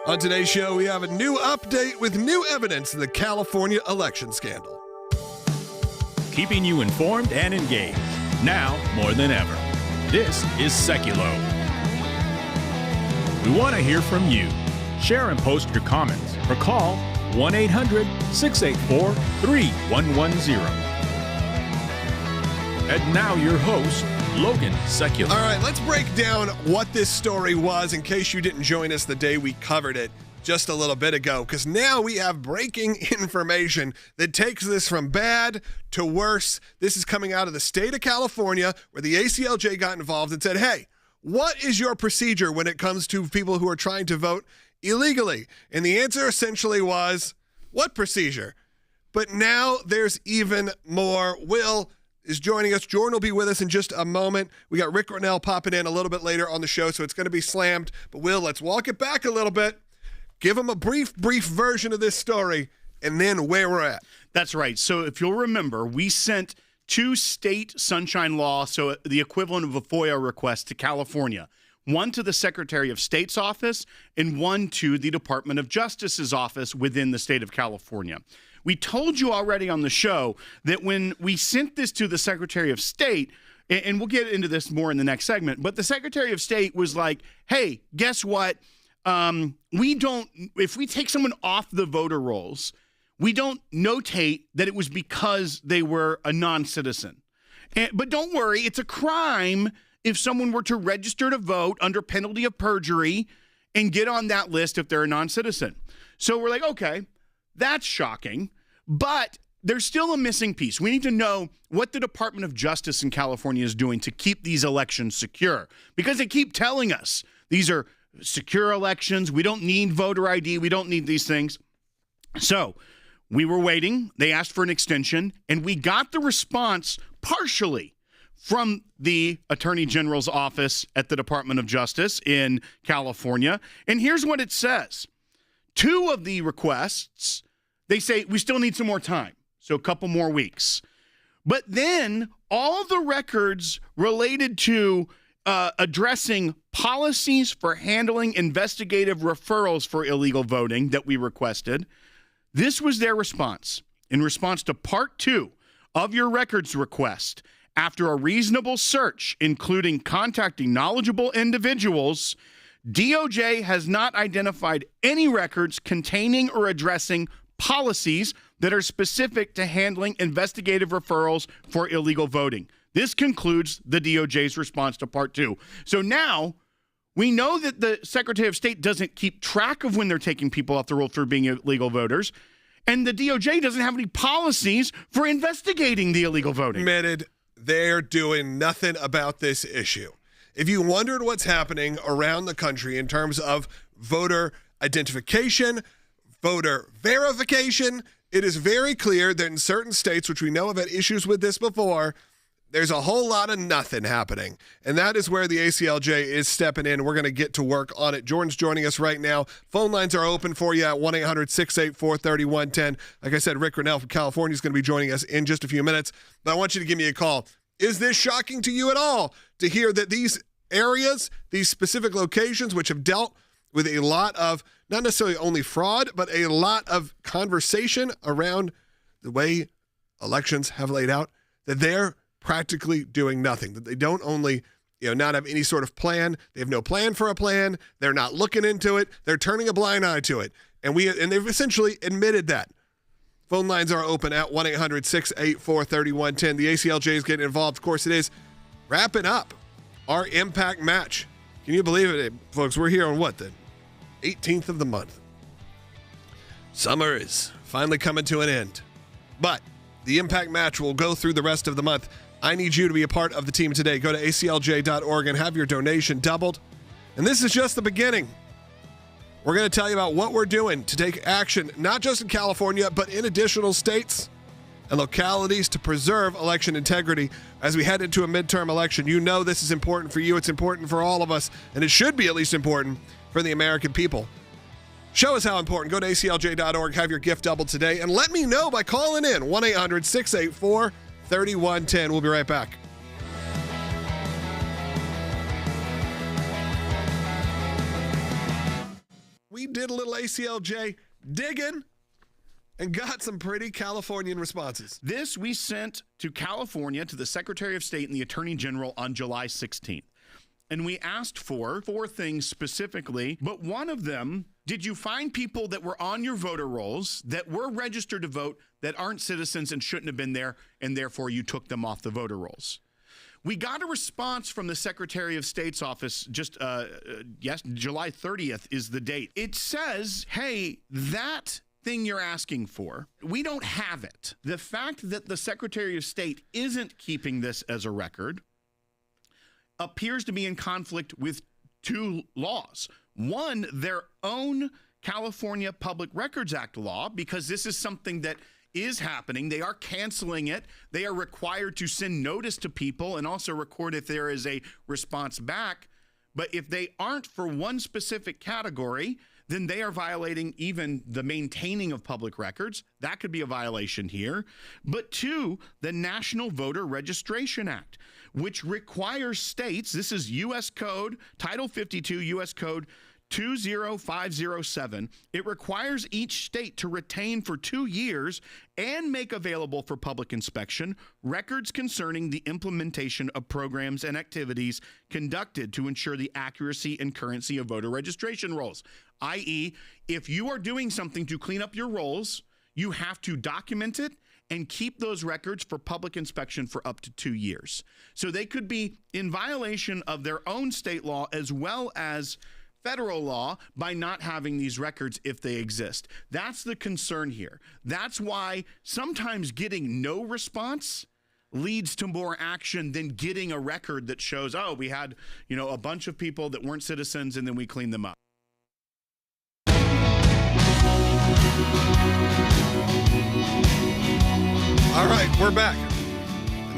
On today's show, we have a new update with new evidence in the California election scandal. Keeping you informed and engaged, now more than ever. This is Sekulow. We want to hear from you. Share and post your comments or call 1-800-684-3110. And now your host, Logan Sekulow. All right, let's break down what this story was in case you didn't join us the day we covered it just a little bit ago, because now we have breaking information that takes this from bad to worse. This is coming out of the state of California, where the ACLJ got involved and said, hey, what is your procedure when it comes to people who are trying to vote illegally? And the answer essentially was, what procedure? But now there's even more. Will is joining us. Jordan will be with us in just a moment. We got Ric Grenell popping in a little bit later on the show, so it's going to be slammed. But Will, let's walk it back a little bit. Give him a brief version of this story, and then where we're at. That's right. So if you'll remember, we sent 2 state sunshine law, so the equivalent of a FOIA request, to California. One to the Secretary of State's office and one to the Department of Justice's office within the state of California. We told you already on the show that when we sent this to the Secretary of State, and we'll get into this more in the next segment, but the Secretary of State was like, hey, guess what? If we take someone off the voter rolls, we don't notate that it was because they were a non-citizen. But don't worry, it's a crime if someone were to register to vote under penalty of perjury and get on that list if they're a non-citizen. So we're like, okay, that's shocking, but there's still a missing piece. We need to know what the Department of Justice in California is doing to keep these elections secure, because they keep telling us these are secure elections. We don't need voter ID. We don't need these things. So we were waiting. They asked for an extension, and we got the response partially from the Attorney General's office at the Department of Justice in California. And here's what it says. 2 of the requests, they say we still need some more time, so a couple more weeks. But then all the records related to addressing policies for handling investigative referrals for illegal voting that we requested, this was their response. In response to Part 2 of your records request, after a reasonable search, including contacting knowledgeable individuals, DOJ has not identified any records containing or addressing policies that are specific to handling investigative referrals for illegal voting. This concludes the DOJ's response to Part 2. So now we know that the Secretary of State doesn't keep track of when they're taking people off the roll for being illegal voters, and the DOJ doesn't have any policies for investigating the illegal voting. Admitted, they're doing nothing about this issue. If you wondered what's happening around the country in terms of voter identification, voter verification, it is very clear that in certain states, which we know have had issues with this before, there's a whole lot of nothing happening. And that is where the ACLJ is stepping in. We're going to get to work on it. Jordan's joining us right now. Phone lines are open for you at 1-800-684-3110. Like I said, Ric Grenell from California is going to be joining us in just a few minutes. But I want you to give me a call. Is this shocking to you at all to hear that these areas, these specific locations, which have dealt with a lot of, not necessarily only fraud, but a lot of conversation around the way elections have laid out, that they're practically doing nothing, that they don't only not have any sort of plan, they have no plan for a plan, they're not looking into it, they're turning a blind eye to it. And they've essentially admitted that. Phone lines are open at 1-800-684-3110. The ACLJ is getting involved. Of course, it is wrapping up our impact match. Can you believe it, folks? We're here on the 18th of the month. Summer is finally coming to an end. But the impact match will go through the rest of the month. I need you to be a part of the team today. Go to aclj.org and have your donation doubled. And this is just the beginning. We're going to tell you about what we're doing to take action, not just in California, but in additional states and localities to preserve election integrity as we head into a midterm election. You know this is important for you. It's important for all of us, and it should be at least important for the American people. Show us how important. Go to aclj.org, have your gift doubled today, and let me know by calling in 1-800-684-3110. We'll be right back. We did a little ACLJ digging and got some pretty Californian responses. This we sent to California, to the Secretary of State and the Attorney General on July 16th. And we asked for 4 things specifically, but one of them, did you find people that were on your voter rolls that were registered to vote that aren't citizens and shouldn't have been there, and therefore you took them off the voter rolls? We got a response from the Secretary of State's office just, July 30th is the date. It says, hey, that thing you're asking for, we don't have it. The fact that the Secretary of State isn't keeping this as a record appears to be in conflict with 2 laws. One, their own California Public Records Act law, because this is something that is happening. They are canceling it. They are required to send notice to people and also record if there is a response back. But if they aren't for one specific category, then they are violating even the maintaining of public records. That could be a violation here. But 2, the National Voter Registration Act, which requires states, this is U.S. Code, Title 52, U.S. Code 20507. It requires each state to retain for 2 years and make available for public inspection records concerning the implementation of programs and activities conducted to ensure the accuracy and currency of voter registration rolls. I.e., if you are doing something to clean up your rolls, you have to document it and keep those records for public inspection for up to 2 years. So they could be in violation of their own state law as well as federal law by not having these records if they exist. That's the concern here. That's why sometimes getting no response leads to more action than getting a record that shows, oh, we had, a bunch of people that weren't citizens and then we cleaned them up. All right, we're back.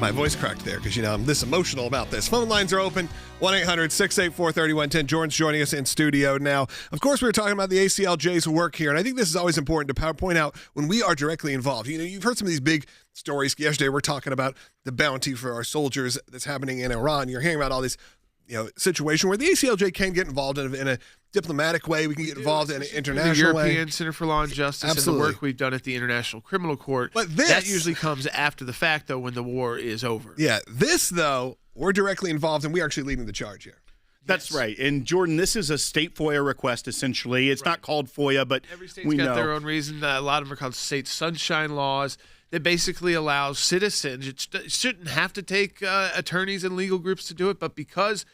My voice cracked there because, I'm this emotional about this. Phone lines are open, 1-800-684-3110. Jordan's joining us in studio now. Of course, we were talking about the ACLJ's work here, and I think this is always important to point out when we are directly involved. You've heard some of these big stories. Yesterday, we're talking about the bounty for our soldiers that's happening in Iran. You're hearing about all this situation where the ACLJ can get involved in a diplomatic way. We can get involved in an international way. The European Center for Law and Justice. Absolutely. And the work we've done at the International Criminal Court. But that usually comes after the fact, though, when the war is over. Yeah, this, though, we're directly involved, and we're actually leading the charge here. That's right. And, Jordan, this is a state FOIA request, essentially. It's not called FOIA, but every state's got their own reason. A lot of them are called state sunshine laws that basically allows citizens. It shouldn't have to take attorneys and legal groups to do it, but because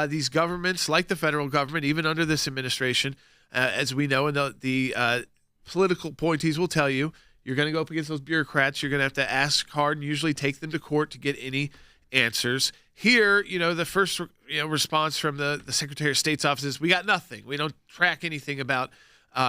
these governments, like the federal government, even under this administration, as we know, and the political appointees will tell you, you're going to go up against those bureaucrats. You're going to have to ask hard and usually take them to court to get any answers. Here, the first response from the Secretary of State's office is, we got nothing. We don't track anything about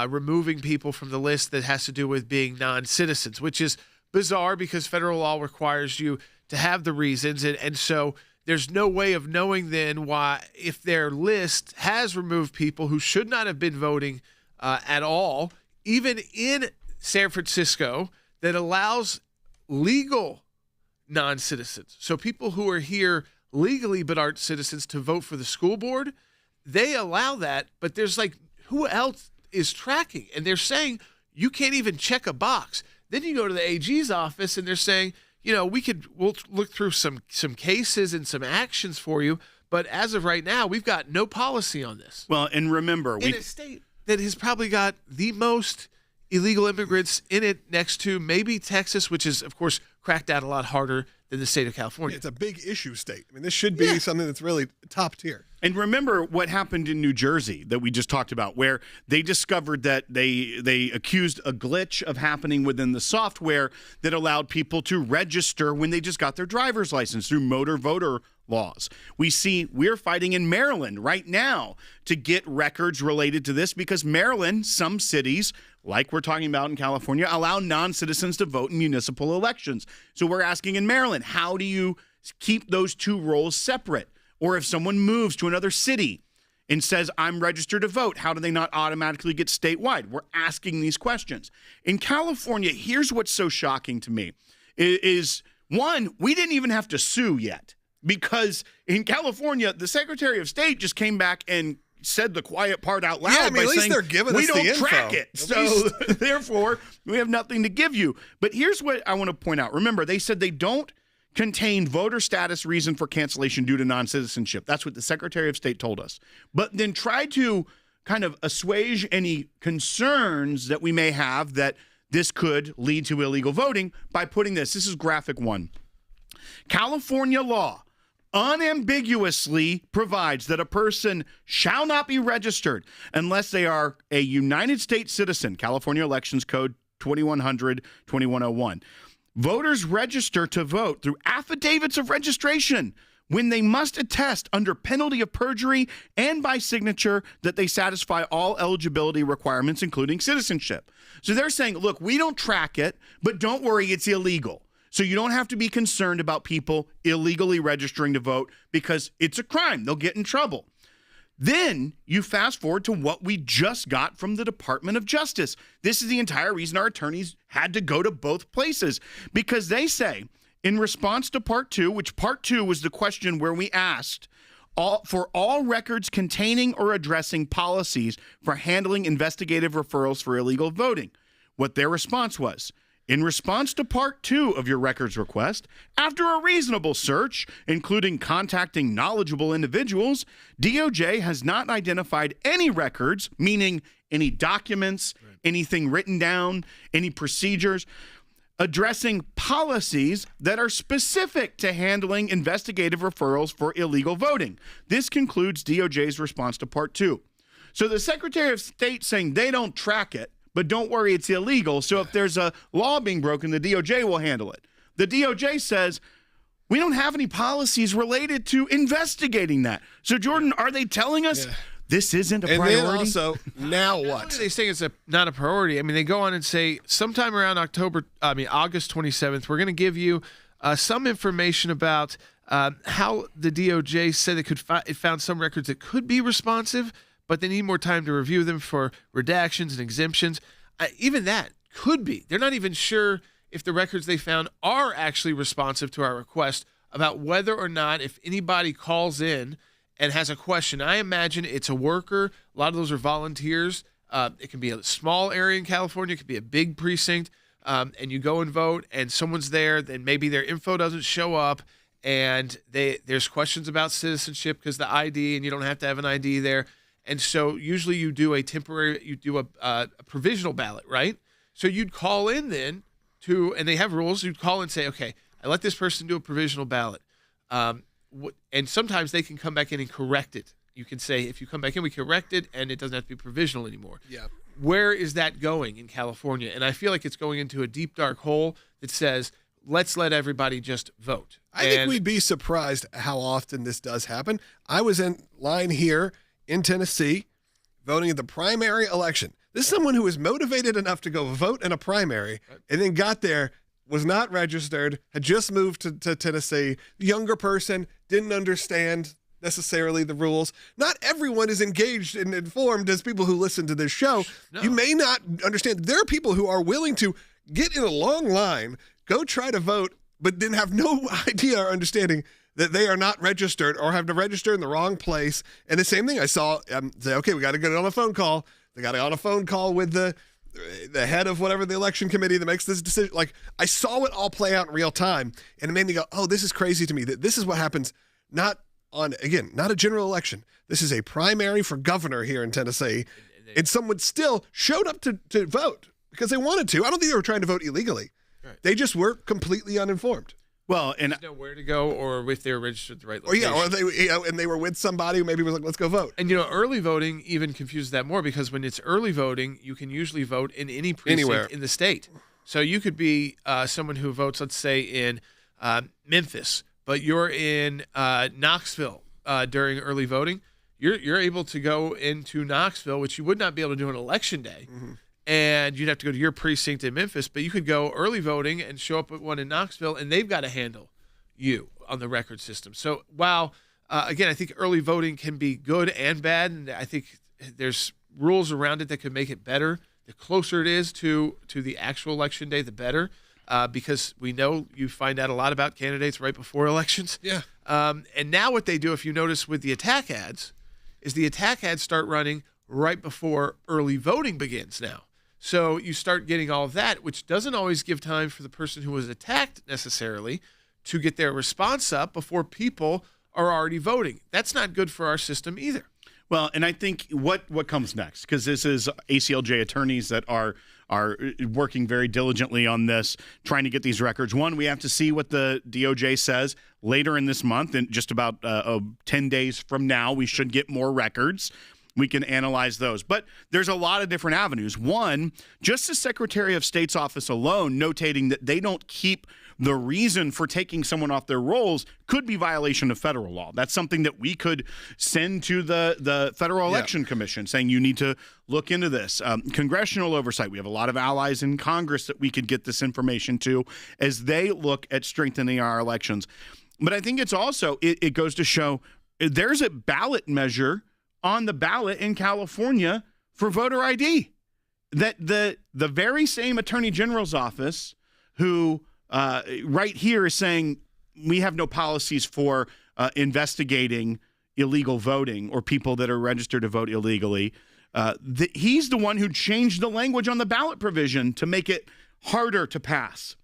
removing people from the list that has to do with being non-citizens, which is bizarre because federal law requires you to have the reasons. And so there's no way of knowing then why, if their list has removed people who should not have been voting at all, even in San Francisco, that allows legal non-citizens. So people who are here legally but aren't citizens to vote for the school board, they allow that, but there's who else is tracking? And they're saying you can't even check a box. Then you go to the AG's office and they're saying, we'll look through some cases and some actions for you, but as of right now, we've got no policy on this. Well, and remember, in a state that has probably got the most illegal immigrants in it, next to maybe Texas, which is, of course, cracked down a lot harder than the state of California. It's a big issue state. This should be something that's really top tier. And remember what happened in New Jersey that we just talked about, where they discovered that they accused a glitch of happening within the software that allowed people to register when they just got their driver's license through motor voter laws. We're fighting in Maryland right now to get records related to this because Maryland, some cities, like we're talking about in California, allow non-citizens to vote in municipal elections. So we're asking in Maryland, how do you keep those 2 roles separate? Or if someone moves to another city and says, I'm registered to vote, how do they not automatically get statewide? We're asking these questions. In California, here's what's so shocking to me is, one, we didn't even have to sue yet because in California, the Secretary of State just came back and said the quiet part out loud Yeah, I mean, by at least saying they're giving we us the don't info. track it. At So therefore, we have nothing to give you. But here's what I want to point out. Remember, they said they don't contain voter status reason for cancellation due to non-citizenship. That's what the Secretary of State told us. But then try to kind of assuage any concerns that we may have that this could lead to illegal voting by putting this. This is graphic 1. California law unambiguously provides that a person shall not be registered unless they are a United States citizen. California Elections Code 2100-2101. Voters register to vote through affidavits of registration when they must attest under penalty of perjury and by signature that they satisfy all eligibility requirements, including citizenship. So they're saying, look, we don't track it, but don't worry, it's illegal. So you don't have to be concerned about people illegally registering to vote because it's a crime. They'll get in trouble. Then you fast forward to what we just got from the Department of Justice. This is the entire reason our attorneys had to go to both places, because they say in response to Part 2, which Part 2 was the question where we asked for all records containing or addressing policies for handling investigative referrals for illegal voting, what their response was. In response to Part 2 of your records request, after a reasonable search, including contacting knowledgeable individuals, DOJ has not identified any records, meaning any documents, anything written down, any procedures, addressing policies that are specific to handling investigative referrals for illegal voting. This concludes DOJ's response to Part 2. So the Secretary of State saying they don't track it, but don't worry, it's illegal. So if there's a law being broken, the DOJ will handle it. The DOJ says, we don't have any policies related to investigating that. So, Jordan, are they telling us this isn't a priority? And then also, now what? Not only are they saying it's not a priority, I mean, they go on and say sometime around August 27th, we're going to give you some information about how the DOJ said it found some records that could be responsive, but they need more time to review them for redactions and exemptions. Even that could be. They're not even sure if the records they found are actually responsive to our request about whether or not, if anybody calls in and has a question. I imagine it's a worker. A lot of those are volunteers. It can be a small area in California. It could be a big precinct. And you go and vote, and someone's there. Then maybe their info doesn't show up, and there's questions about citizenship because the ID, and you don't have to have an ID there. And so usually you do a provisional ballot, right? So you'd call in then and they have rules. You'd call and say, okay, I let this person do a provisional ballot. And sometimes they can come back in and correct it. You can say, if you come back in, we correct it, and it doesn't have to be provisional anymore. Yeah. Where is that going in California? And I feel like it's going into a deep, dark hole that says, let's let everybody just vote. I think we'd be surprised how often this does happen. I was in line here in Tennessee, voting in the primary election. This is someone who was motivated enough to go vote in a primary and then got there, was not registered, had just moved to Tennessee, younger person, didn't understand necessarily the rules. Not everyone is engaged and informed as people who listen to this show. No. You may not understand. There are people who are willing to get in a long line, go try to vote, but then have no idea or understanding that they are not registered or have to register in the wrong place. And the same thing I saw, say, okay, we got to get on a phone call. They got to get on a phone call with the head of whatever the election committee that makes this decision. Like, I saw it all play out in real time, and it made me go, oh, this is crazy to me. That this is what happens, not a general election. This is a primary for governor here in Tennessee. And someone still showed up to vote because they wanted to. I don't think they were trying to vote illegally. Right. They just were completely uninformed. Well, and know where to go, or if they were registered at the right location. Or they, and they were with somebody who maybe was like, "Let's go vote." And early voting even confuses that more, because when it's early voting, you can usually vote in any precinct anywhere in the state. So you could be someone who votes, let's say, in Memphis, but you're in Knoxville during early voting. You're able to go into Knoxville, which you would not be able to do on election day. Mm-hmm. And you'd have to go to your precinct in Memphis, but you could go early voting and show up at one in Knoxville, and they've got to handle you on the record system. So while, again, I think early voting can be good and bad, and I think there's rules around it that could make it better. The closer it is to the actual election day, the better, because we know you find out a lot about candidates right before elections. Yeah. And now what they do, if you notice with the attack ads, is the attack ads start running right before early voting begins now. So you start getting all of that, which doesn't always give time for the person who was attacked necessarily to get their response up before people are already voting. That's not good for our system either. Well, and I think what comes next, because this is ACLJ attorneys that are working very diligently on this, trying to get these records. One, we have to see what the DOJ says later in this month, and just about 10 days from now, we should get more records. We can analyze those. But there's a lot of different avenues. One, just the Secretary of State's office alone notating that they don't keep the reason for taking someone off their rolls could be violation of federal law. That's something that we could send to the Federal Election Commission saying you need to look into this. Congressional oversight. We have a lot of allies in Congress that we could get this information to as they look at strengthening our elections. But I think it's also, it goes to show there's a ballot measure on the ballot in California for voter ID that the very same Attorney General's office who right here is saying we have no policies for investigating illegal voting or people that are registered to vote illegally. He's the one who changed the language on the ballot provision to make it harder to pass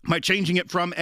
by changing it from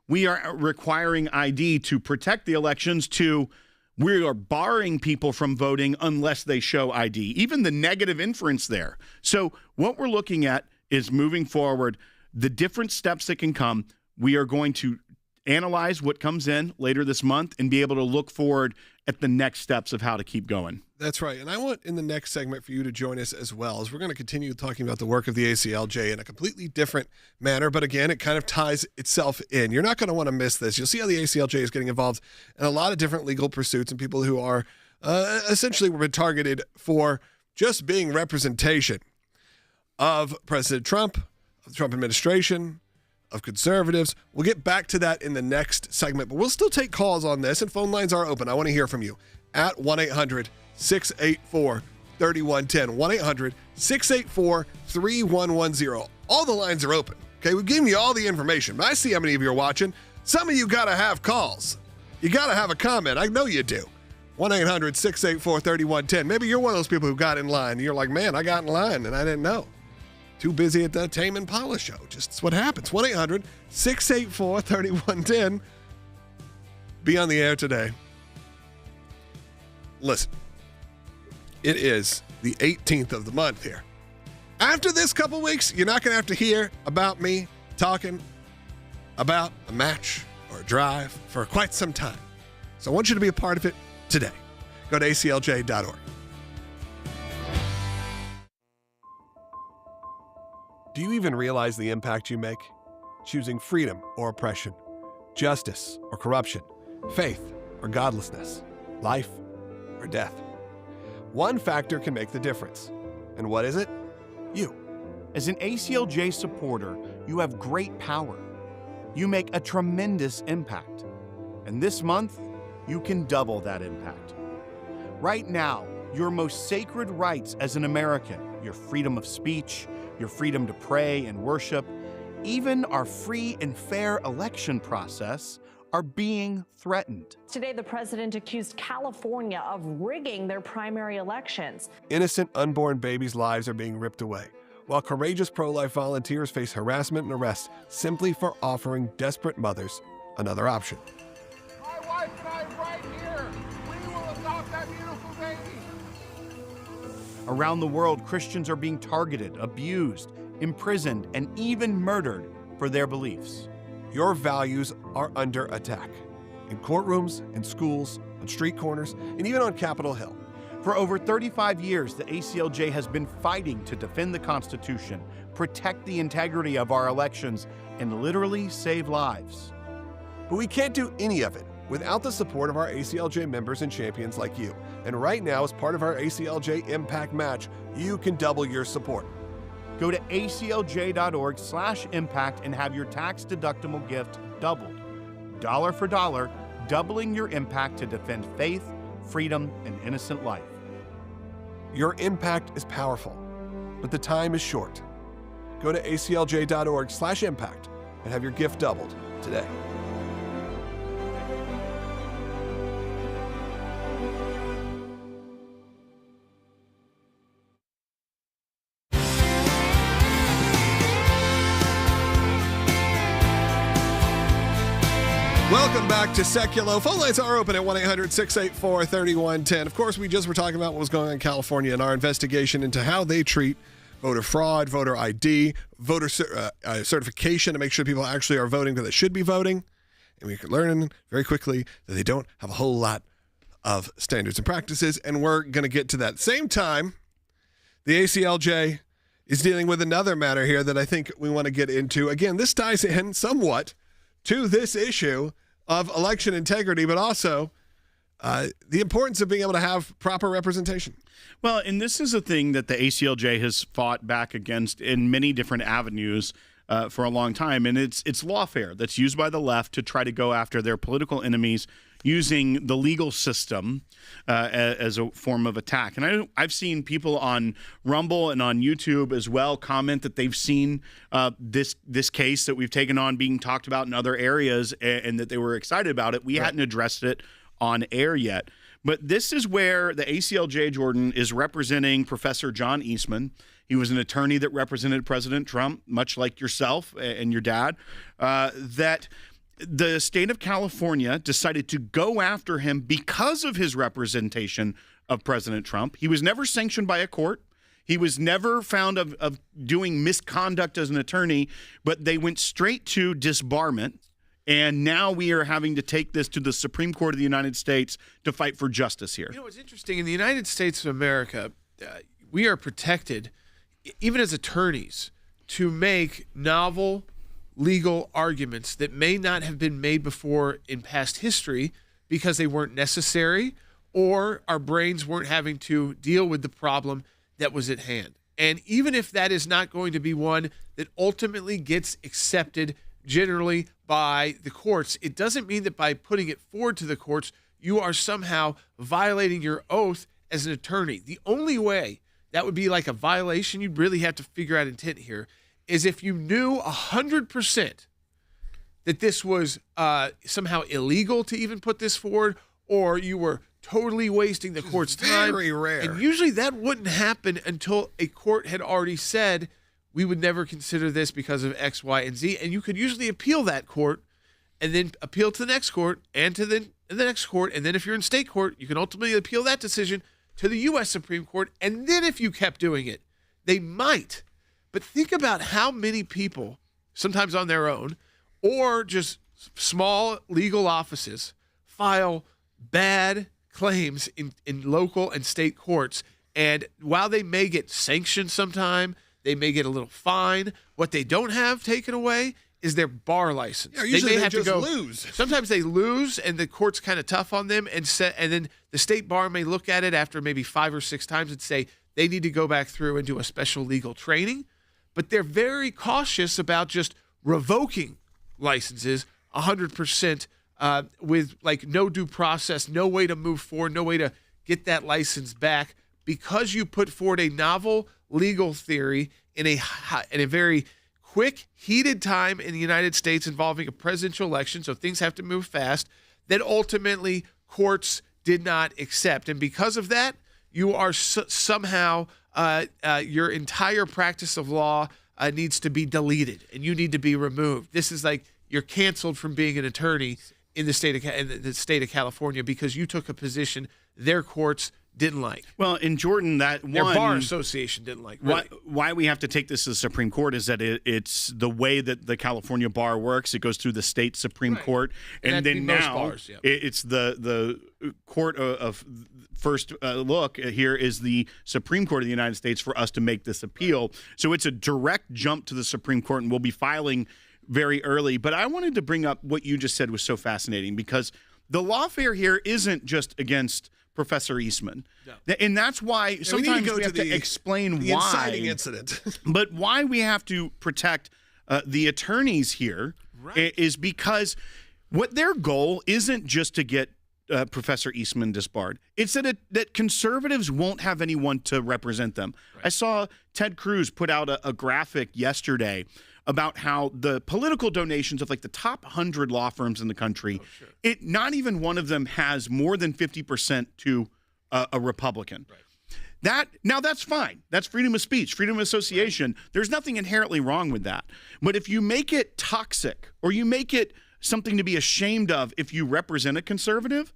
we are requiring ID to protect the elections to we are barring people from voting unless they show ID, even the negative inference there. So what we're looking at is moving forward, the different steps that can come. We are going to analyze what comes in later this month and be able to look forward at the next steps of how to keep going. That's right. And I want in the next segment for you to join us as well, as we're going to continue talking about the work of the ACLJ in a completely different manner. But again, it kind of ties itself in. You're not going to want to miss this. You'll see how the ACLJ is getting involved in a lot of different legal pursuits and people who are essentially were targeted for just being representation of President Trump, of the Trump administration, of conservatives. We'll get back to that in the next segment, but we'll still take calls on this, and phone lines are open. I want to hear from you at 1-800-684-3110. 1-800-684-3110. All the lines are open. Okay, we've given you all the information, but I see how many of you are watching. Some of you got to have calls. You got to have a comment. I know you do. 1-800-684-3110. Maybe you're one of those people who got in line. You're like, man, I got in line and I didn't know. Too busy at the Tame Impala show. Just what happens. 1-800-684-3110. Be on the air today. Listen, it is the 18th of the month here. After this couple weeks, you're not going to have to hear about me talking about a match or a drive for quite some time. So I want you to be a part of it today. Go to aclj.org. Do you even realize the impact you make? Choosing freedom or oppression, justice or corruption, faith or godlessness, life or death. One factor can make the difference. And what is it? You. As an ACLJ supporter, you have great power. You make a tremendous impact. And this month, you can double that impact. Right now, your most sacred rights as an American, your freedom of speech, your freedom to pray and worship, even our free and fair election process are being threatened. Today, the president accused California of rigging their primary elections. Innocent unborn babies' lives are being ripped away, while courageous pro-life volunteers face harassment and arrest simply for offering desperate mothers another option. My wife and I right here. We will adopt that beautiful baby. Around the world, Christians are being targeted, abused, imprisoned, and even murdered for their beliefs. Your values are under attack. In courtrooms, in schools, on street corners, and even on Capitol Hill. For over 35 years, the ACLJ has been fighting to defend the Constitution, protect the integrity of our elections, and literally save lives. But we can't do any of it without the support of our ACLJ members and champions like you. And right now, as part of our ACLJ Impact Match, you can double your support. Go to aclj.org/impact and have your tax-deductible gift doubled. Dollar for dollar, doubling your impact to defend faith, freedom, and innocent life. Your impact is powerful, but the time is short. Go to aclj.org/impact and have your gift doubled today. Welcome back to Sekulow. Phone lines are open at 1-800-684-3110. Of course, we just were talking about what was going on in California and our investigation into how they treat voter fraud, voter ID, voter certification to make sure people actually are voting because they should be voting. And we can learn very quickly that they don't have a whole lot of standards and practices, and we're going to get to that. Same time, the ACLJ is dealing with another matter here that I think we want to get into. Again, this ties in somewhat to this issue of election integrity, but also the importance of being able to have proper representation. Well, and this is a thing that the ACLJ has fought back against in many different avenues for a long time, and it's lawfare that's used by the left to try to go after their political enemies using the legal system as a form of attack. And I've seen people on Rumble and on YouTube as well comment that they've seen this case that we've taken on being talked about in other areas and that they were excited about it. We hadn't addressed it on air yet. But this is where the ACLJ, Jordan, is representing Professor John Eastman. He was an attorney that represented President Trump, much like yourself and your dad, that the state of California decided to go after him because of his representation of President Trump. He was never sanctioned by a court. He was never found of doing misconduct as an attorney, but they went straight to disbarment. And now we are having to take this to the Supreme Court of the United States to fight for justice here. You know, what's interesting, in the United States of America, we are protected, even as attorneys, to make novel legal arguments that may not have been made before in past history because they weren't necessary or our brains weren't having to deal with the problem that was at hand. And even if that is not going to be one that ultimately gets accepted generally by the courts, it doesn't mean that by putting it forward to the courts, you are somehow violating your oath as an attorney. The only way that would be like a violation, you'd really have to figure out intent here, is if you knew 100% that this was somehow illegal to even put this forward, or you were totally wasting the court's time. Very rare. And usually that wouldn't happen until a court had already said, we would never consider this because of X, Y, and Z. And you could usually appeal that court and then appeal to the next court and to the next court. And then if you're in state court, you can ultimately appeal that decision to the U.S. Supreme Court. And then if you kept doing it, they might. But think about how many people, sometimes on their own, or just small legal offices, file bad claims in local and state courts. And while they may get sanctioned sometime, they may get a little fine, what they don't have taken away is their bar license. Yeah, usually may have just to go lose. Sometimes they lose, and the court's kind of tough on them, and then the state bar may look at it after maybe 5 or 6 times and say they need to go back through and do a special legal training. But they're very cautious about just revoking licenses 100% with like no due process, no way to move forward, no way to get that license back, because you put forward a novel legal theory in a very quick, heated time in the United States involving a presidential election, so things have to move fast, that ultimately courts did not accept. And because of that, you are somehow your entire practice of law needs to be deleted, and you need to be removed. This is like you're canceled from being an attorney in the state of California because you took a position their courts didn't like. Well, in Jordan, their bar association didn't like. Really. Why we have to take this to the Supreme Court is that it's the way that the California bar works. It goes through the state Supreme Court, and then now bars, yeah. It's the court of first look here is the Supreme Court of the United States for us to make this appeal. So it's a direct jump to the Supreme Court, and we'll be filing very early. But I wanted to bring up what you just said was so fascinating, because the lawfare here isn't just against Professor Eastman. No. And that's why sometimes we have to explain the why. inciting incident. But why we have to protect the attorneys here is because what their goal isn't just to get Professor Eastman disbarred. It's that conservatives won't have anyone to represent them. Right. I saw Ted Cruz put out a graphic yesterday about how the political donations of like the top 100 law firms in the country, not even one of them has more than 50% to a Republican. Right. That's fine. That's freedom of speech, freedom of association. Right. There's nothing inherently wrong with that. But if you make it toxic or you make it something to be ashamed of if you represent a conservative,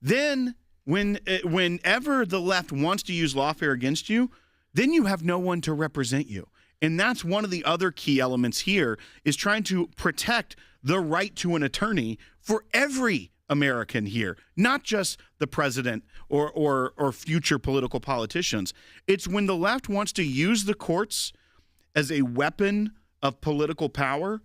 then whenever the left wants to use lawfare against you, then you have no one to represent you. And that's one of the other key elements here, is trying to protect the right to an attorney for every American here, not just the president or future political politicians. It's when the left wants to use the courts as a weapon of political power,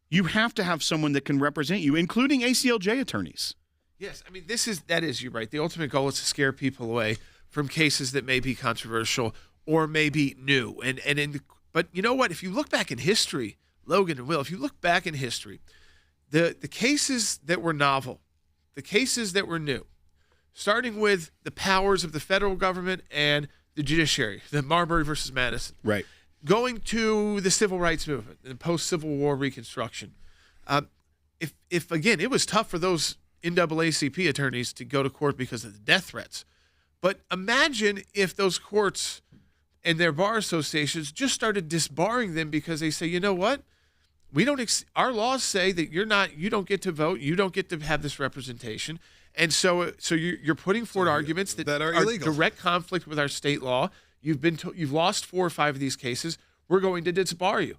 you have to have someone that can represent you, including ACLJ attorneys. Yes, I mean, you're right. The ultimate goal is to scare people away from cases that may be controversial or may be new. But you know what? If you look back in history, Logan and Will, if you look back in history, the cases that were novel, the cases that were new, starting with the powers of the federal government and the judiciary, the Marbury versus Madison, right, going to the civil rights movement and post-Civil War Reconstruction. If again, it was tough for those NAACP attorneys to go to court because of the death threats. But imagine if those courts and their bar associations just started disbarring them because they say, you know what? We don't. Our laws say that you don't get to vote, you don't get to have this representation, and so you're putting forward arguments that are illegal, direct conflict with our state law. You've lost 4 or 5 of these cases. We're going to disbar you,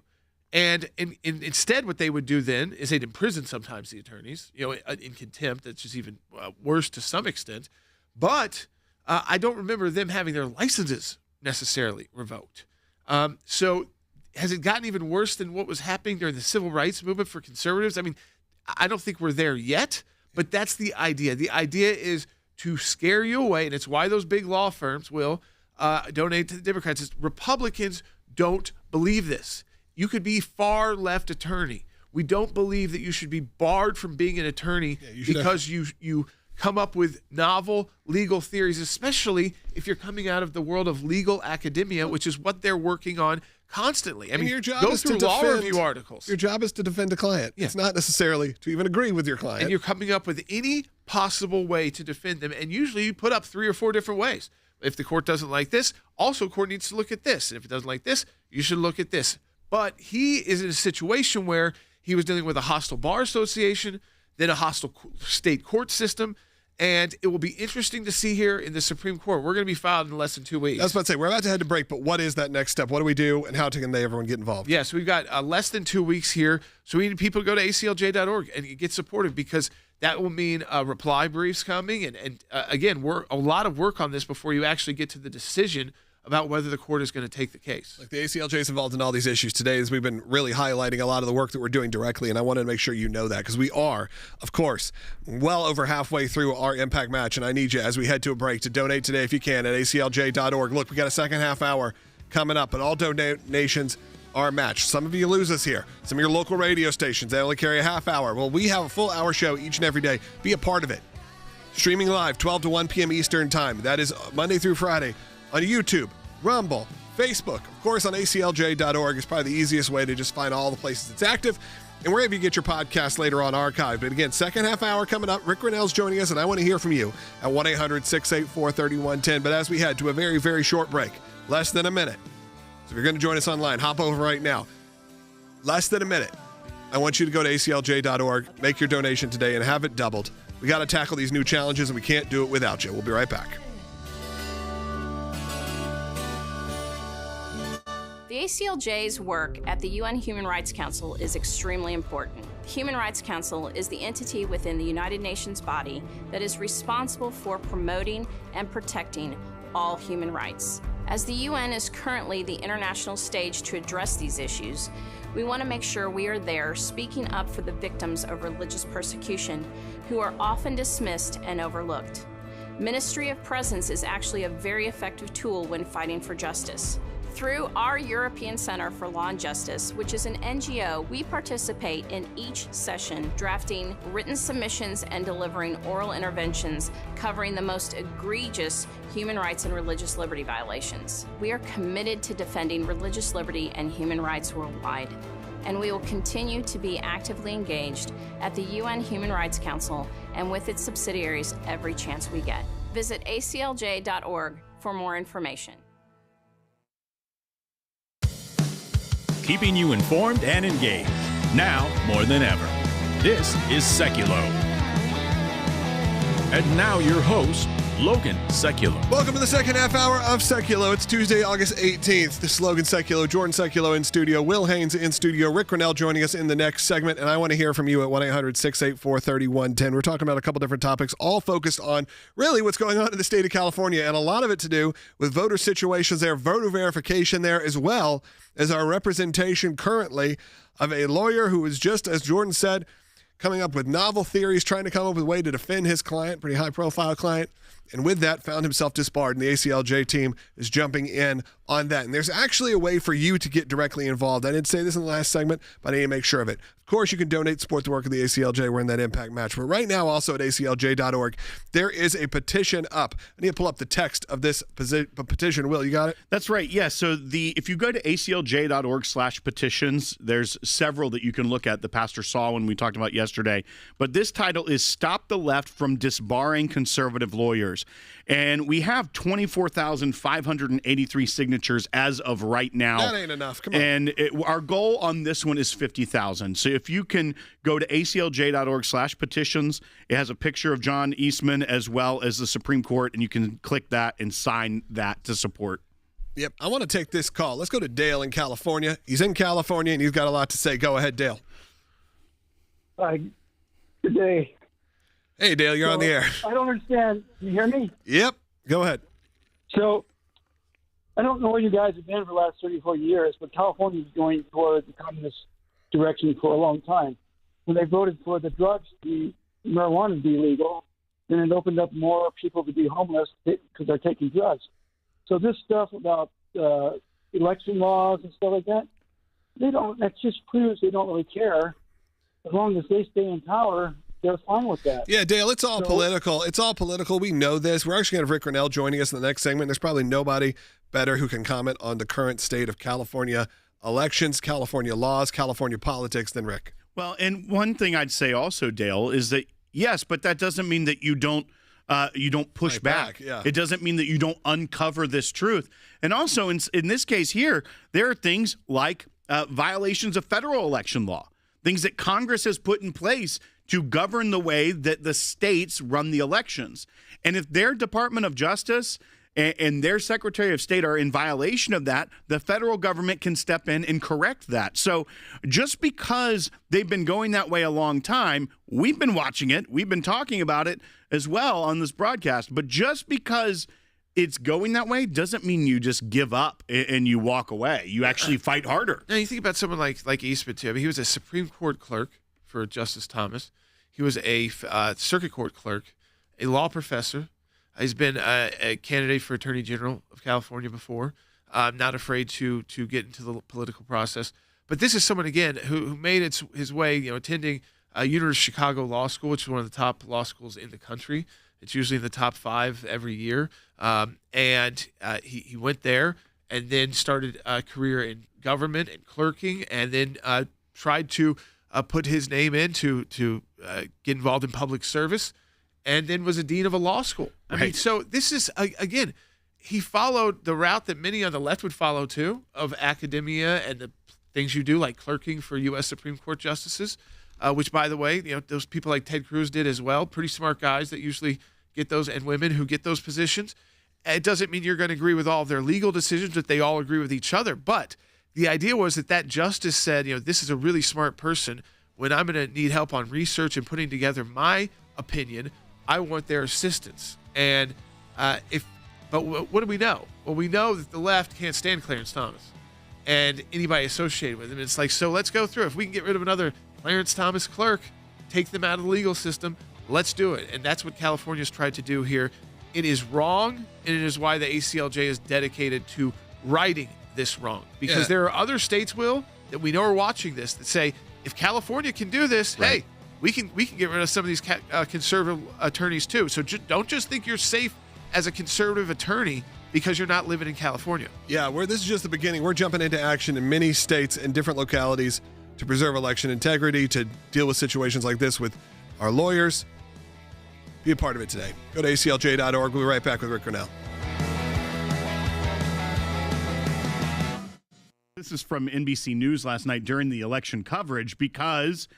and instead, what they would do then is they'd imprison sometimes the attorneys, in contempt. That's just even worse to some extent. But I don't remember them having their licenses necessarily revoked. So has it gotten even worse than what was happening during the civil rights movement for conservatives? I mean, I don't think we're there yet, but that's the idea. The idea is to scare you away, and it's why those big law firms will donate to the Democrats. Is Republicans don't believe this. You could be far left attorney. We don't believe that you should be barred from being an attorney because you come up with novel legal theories, especially if you're coming out of the world of legal academia, which is what they're working on constantly. I mean, your job go is through to law defend, review articles. Your job is to defend a client. Yeah. It's not necessarily to even agree with your client. And you're coming up with any possible way to defend them. And usually you put up 3 or 4 different ways. If the court doesn't like this, also court needs to look at this. And if it doesn't like this, you should look at this. But he is in a situation where he was dealing with a hostile bar association, then a hostile state court system. And it will be interesting to see here in the Supreme Court. We're going to be filed in less than 2 weeks. I was about to say, we're about to head to break, but what is that next step? What do we do, and how can everyone get involved? Yes, we've got less than 2 weeks here. So we need people to go to ACLJ.org and get supported, because that will mean reply briefs coming. And again, a lot of work on this before you actually get to the decision about whether the court is going to take the case. Like, the ACLJ is involved in all these issues today, as we've been really highlighting a lot of the work that we're doing directly, and I wanted to make sure you know that, because we are, of course, well over halfway through our Impact Match, and I need you, as we head to a break, to donate today if you can at ACLJ.org. Look, we got a second half hour coming up, but all donations are matched. Some of you lose us here. Some of your local radio stations, they only carry a half hour. Well, we have a full hour show each and every day. Be a part of it. Streaming live 12 to 1 p.m. Eastern Time. That is Monday through Friday on YouTube, Rumble, Facebook. Of course, on ACLJ.org is probably the easiest way to just find all the places it's active. And wherever you get your podcast later on archived. But again, second half hour coming up. Rick Grenell's joining us, and I want to hear from you at 1-800-684-3110. But as we head to a very, very short break, less than a minute. So if you're going to join us online, hop over right now. Less than a minute. I want you to go to ACLJ.org, make your donation today, and have it doubled. We got to tackle these new challenges, and we can't do it without you. We'll be right back. The ACLJ's work at the UN Human Rights Council is extremely important. The Human Rights Council is the entity within the United Nations body that is responsible for promoting and protecting all human rights. As the UN is currently the international stage to address these issues, we want to make sure we are there speaking up for the victims of religious persecution who are often dismissed and overlooked. Ministry of Presence is actually a very effective tool when fighting for justice. Through our European Center for Law and Justice, which is an NGO, we participate in each session, drafting written submissions and delivering oral interventions covering the most egregious human rights and religious liberty violations. We are committed to defending religious liberty and human rights worldwide, and we will continue to be actively engaged at the UN Human Rights Council and with its subsidiaries every chance we get. Visit aclj.org for more information. Keeping you informed and engaged, now more than ever. This is Sekulow. And now your host, Logan Sekulow. Welcome to the second half hour of Sekulow. It's Tuesday, August 18th. This is Logan Sekulow, Jordan Sekulow in studio, Will Haynes in studio, Ric Grenell joining us in the next segment, and I want to hear from you at 1-800-684-3110. We're talking about a couple different topics, all focused on really what's going on in the state of California, and a lot of it to do with voter situations there, voter verification there, as well as our representation currently of a lawyer who is just, as Jordan said, coming up with novel theories, trying to come up with a way to defend his client, pretty high-profile client, and with that, found himself disbarred, and the ACLJ team is jumping in on that. And there's actually a way for you to get directly involved. I didn't say this in the last segment, but I need to make sure of it. Of course, you can donate to support the work of the ACLJ. We're in that impact match. But right now, also at ACLJ.org, there is a petition up. I need to pull up the text of this petition. Will, you got it? That's right. Yeah. So if you go to ACLJ.org/petitions, there's several that you can look at. The pastor saw one we talked about yesterday. But this title is "Stop the Left from Disbarring Conservative Lawyers." And we have 24,583 signatures as of right now. That ain't enough. Come on. And our goal on this one is 50,000. So if you can go to ACLJ.org/petitions, it has a picture of John Eastman as well as the Supreme Court, and you can click that and sign that to support. Yep. I want to take this call. Let's go to Dale in California. He's in California, and he's got a lot to say. Go ahead, Dale. Hi. Good day. Hey, Dale, you're on the air. I don't understand. Can you hear me? Yep. Go ahead. So, I don't know where you guys have been for the last 34 years, but California is going toward the communist direction for a long time. When they voted for the drugs, the marijuana to be legal, then it opened up more people to be homeless because they're taking drugs. So this stuff about election laws and stuff like that, that just proves they don't really care. As long as they stay in power, they're fine with that. Yeah, Dale, it's all political. It's all political. We know this. We're actually going to have Ric Grenell joining us in the next segment. There's probably nobody better who can comment on the current state of California elections, California laws, California politics than Rick. Well, and one thing I'd say also, Dale, is that yes, but that doesn't mean that you don't push back. Yeah. It doesn't mean that you don't uncover this truth. And also, in this case here, there are things like violations of federal election law, things that Congress has put in place to govern the way that the states run the elections. And if their Department of Justice and their Secretary of State are in violation of that, the federal government can step in and correct that. So just because they've been going that way a long time, we've been watching it, we've been talking about it as well on this broadcast, but just because it's going that way doesn't mean you just give up and you walk away. You actually fight harder. Now, you think about someone like Eastman, too. I mean, he was a Supreme Court clerk for Justice Thomas. He was a circuit court clerk, a law professor. He's been a candidate for Attorney General of California before. Not afraid to get into the political process. But this is someone, again, who made his way, attending University of Chicago Law School, which is one of the top law schools in the country. It's usually in the top 5 every year. And he went there and then started a career in government and clerking, and then tried to put his name in to get involved in public service, and then was a dean of a law school. I mean, so this is, again, he followed the route that many on the left would follow too, of academia and the things you do, like clerking for U.S. Supreme Court justices, which, by the way, those people like Ted Cruz did as well. Pretty smart guys that usually get those, and women who get those positions. It doesn't mean you're going to agree with all of their legal decisions, that they all agree with each other. But the idea was that justice said, this is a really smart person. When I'm going to need help on research and putting together my opinion, I want their assistance. And but what do we know? Well, we know that the left can't stand Clarence Thomas and anybody associated with him. It's like, so let's go through. If we can get rid of another Clarence Thomas clerk, take them out of the legal system, let's do it. And that's what California's tried to do here. It is wrong, and it is why the ACLJ is dedicated to righting this wrong. Because there are other states, Will, that we know are watching this, that say, if California can do this, hey, we can get rid of some of these conservative attorneys too. So don't just think you're safe as a conservative attorney because you're not living in California. Yeah, this is just the beginning. We're jumping into action in many states and different localities to preserve election integrity, to deal with situations like this with our lawyers. Be a part of it today. Go to ACLJ.org. We'll be right back with Ric Grenell. This is from NBC News last night during the election coverage, because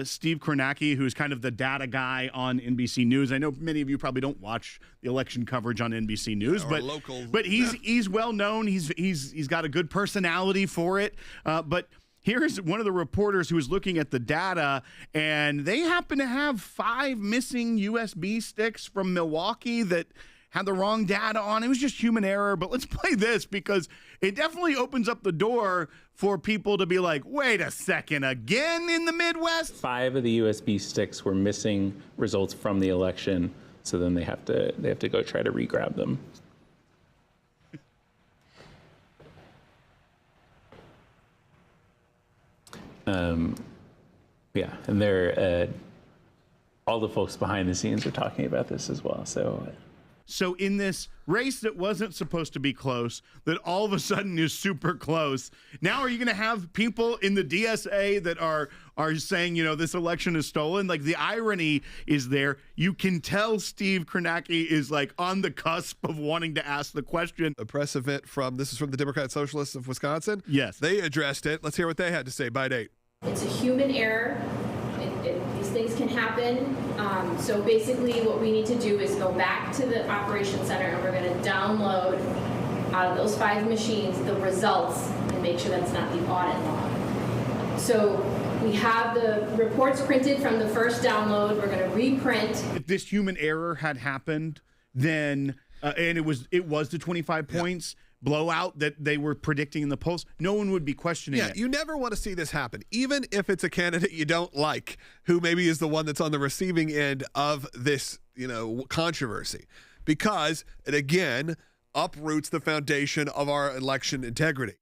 Steve Kornacki, who's kind of the data guy on NBC News. I know many of you probably don't watch the election coverage on NBC News, but he's well known. He's got a good personality for it. But here's one of the reporters who was looking at the data, and they happen to have 5 missing USB sticks from Milwaukee that had the wrong data on. It was just human error. But let's play this because it definitely opens up the door for people to be like, wait a second, again in the Midwest? 5 of the USB sticks were missing results from the election, so then they have to go try to re-grab them. Yeah, and they're all the folks behind the scenes are talking about this as well. So in this race that wasn't supposed to be close, that all of a sudden is super close, now are you going to have people in the DSA that are saying, this election is stolen? Like, the irony is there. You can tell Steve Kornacki is like on the cusp of wanting to ask the question. A press event this is from the Democrat Socialists of Wisconsin. Yes. They addressed it. Let's hear what they had to say by date. It's a human error. These things can happen. So basically what we need to do is go back to the operations center and we're going to download out of those 5 machines the results and make sure that's not the audit log. So we have the reports printed from the first download. We're going to reprint. If this human error had happened, then and it was the 25 points blowout that they were predicting in the polls, no one would be questioning it. You never want to see this happen, even if it's a candidate you don't like, who maybe is the one that's on the receiving end of this, controversy, because it again uproots the foundation of our election integrity.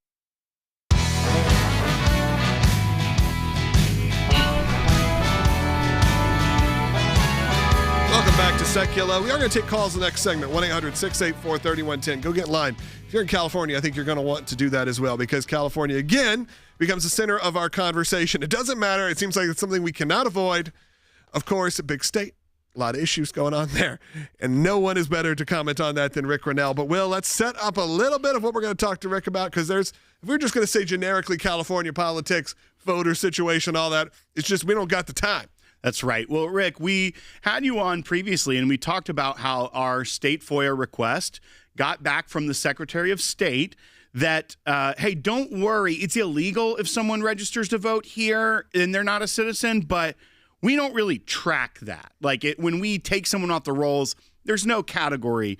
Welcome back to Sekulow. We are going to take calls in the next segment, 1-800-684-3110. Go get in line. If you're in California, I think you're going to want to do that as well, because California, again, becomes the center of our conversation. It doesn't matter. It seems like it's something we cannot avoid. Of course, a big state, a lot of issues going on there, and no one is better to comment on that than Ric Grenell. But, Will, let's set up a little bit of what we're going to talk to Rick about, because if we're just going to say generically California politics, voter situation, all that, it's just we don't got the time. That's right. Well, Rick, we had you on previously, and we talked about how our state FOIA request got back from the Secretary of State that, hey, don't worry, it's illegal if someone registers to vote here and they're not a citizen, but we don't really track that. Like, when we take someone off the rolls, there's no category.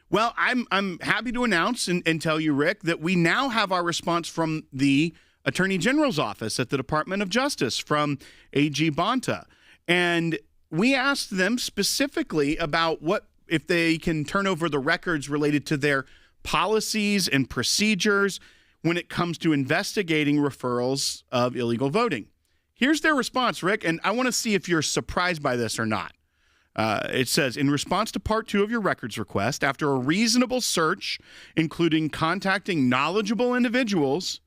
Well, I'm happy to announce and tell you, Rick, that we now have our response from the Attorney General's office at the Department of Justice, from AG Bonta. And we asked them specifically about what if they can turn over the records related to their policies and procedures when it comes to investigating referrals of illegal voting. Here's their response, Rick, and I want to see if you're surprised by this or not. It says, in response to Part 2 of your records request, after a reasonable search, including contacting knowledgeable individuals,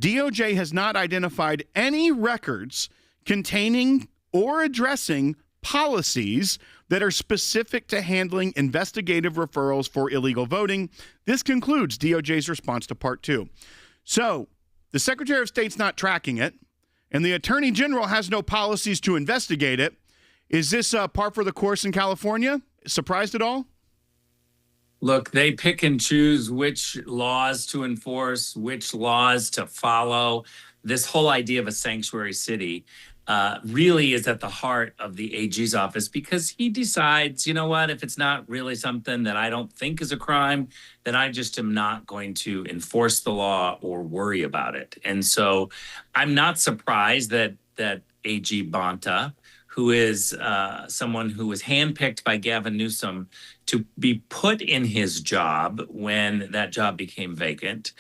DOJ has not identified any records containing or addressing policies that are specific to handling investigative referrals for illegal voting. This concludes DOJ's response to Part 2. So the Secretary of State's not tracking it, and the Attorney General has no policies to investigate it. Is this par for the course in California? Surprised at all? Look, they pick and choose which laws to enforce, which laws to follow. This whole idea of a sanctuary city really is at the heart of the AG's office, because he decides, you know what, if it's not really something that I don't think is a crime, then I just am not going to enforce the law or worry about it. And so I'm not surprised that AG Bonta, who is someone who was handpicked by Gavin Newsom to be put in his job when that job became vacant,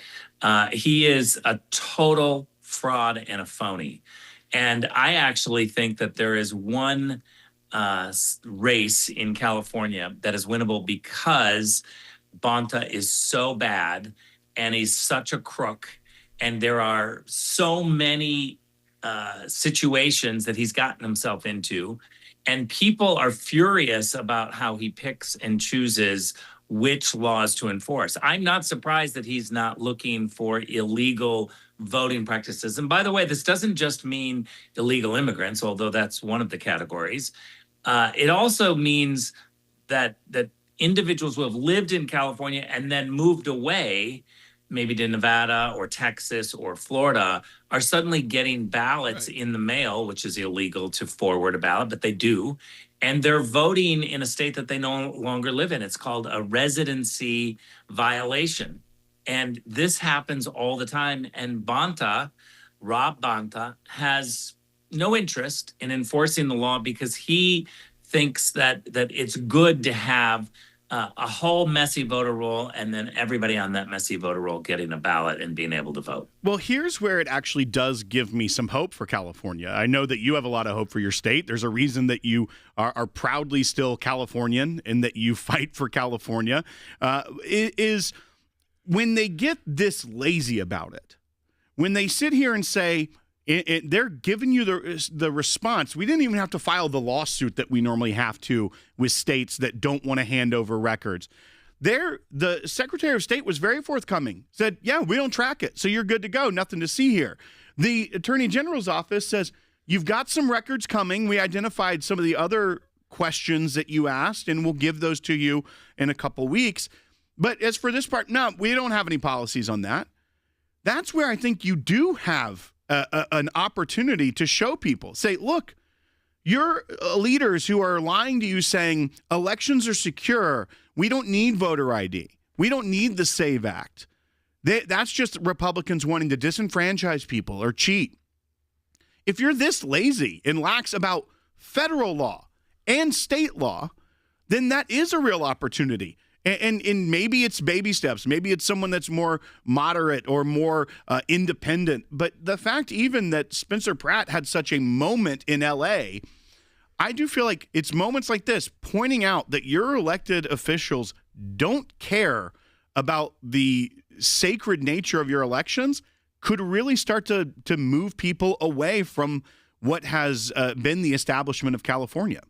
he is a total fraud and a phony. And I actually think that there is one race in California that is winnable because Bonta is so bad and he's such a crook. And there are so many situations that he's gotten himself into. And people are furious about how he picks and chooses which laws to enforce. I'm not surprised that he's not looking for illegal voting practices. And by the way, this doesn't just mean illegal immigrants, although that's one of the categories. It also means that individuals who have lived in California and then moved away, maybe to Nevada or Texas or Florida, are suddenly getting ballots in the mail, which is illegal to forward a ballot, but they do. And they're voting in a state that they no longer live in. It's called a residency violation. And this happens all the time. And Rob Bonta, has no interest in enforcing the law because he thinks that it's good to have a whole messy voter roll and then everybody on that messy voter roll getting a ballot and being able to vote. Well, here's where it actually does give me some hope for California. I know that you have a lot of hope for your state. There's a reason that you are proudly still Californian and that you fight for California. Is when they get this lazy about it, when they sit here and say, they're giving you the response. We didn't even have to file the lawsuit that we normally have to with states that don't want to hand over records. The Secretary of State was very forthcoming, said, yeah, we don't track it, so you're good to go, nothing to see here. The Attorney General's office says, you've got some records coming. We identified some of the other questions that you asked, and we'll give those to you in a couple weeks. But as for this part, no, we don't have any policies on that. That's where I think you do have an opportunity to show people, say, look, your leaders who are lying to you saying elections are secure, we don't need voter ID, we don't need the SAVE Act. That's just Republicans wanting to disenfranchise people or cheat. If you're this lazy and lax about federal law and state law, then that is a real opportunity. And maybe it's baby steps. Maybe it's someone that's more moderate or more independent. But the fact even that Spencer Pratt had such a moment in L.A., I do feel like it's moments like this pointing out that your elected officials don't care about the sacred nature of your elections could really start to move people away from what has been the establishment of California.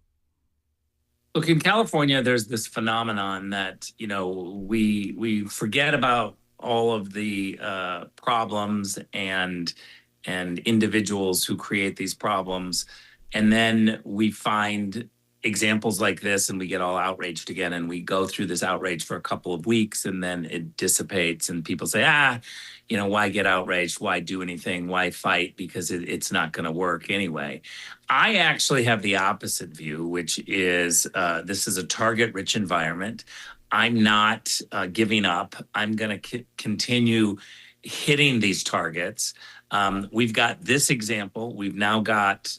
Look, in California, there's this phenomenon that, we forget about all of the problems and individuals who create these problems. And then we find examples like this and we get all outraged again, and we go through this outrage for a couple of weeks and then it dissipates and people say, why get outraged? Why do anything? Why fight? Because it's not going to work anyway. I actually have the opposite view, which is this is a target-rich environment. I'm not giving up. I'm going to continue hitting these targets. We've got this example. We've now got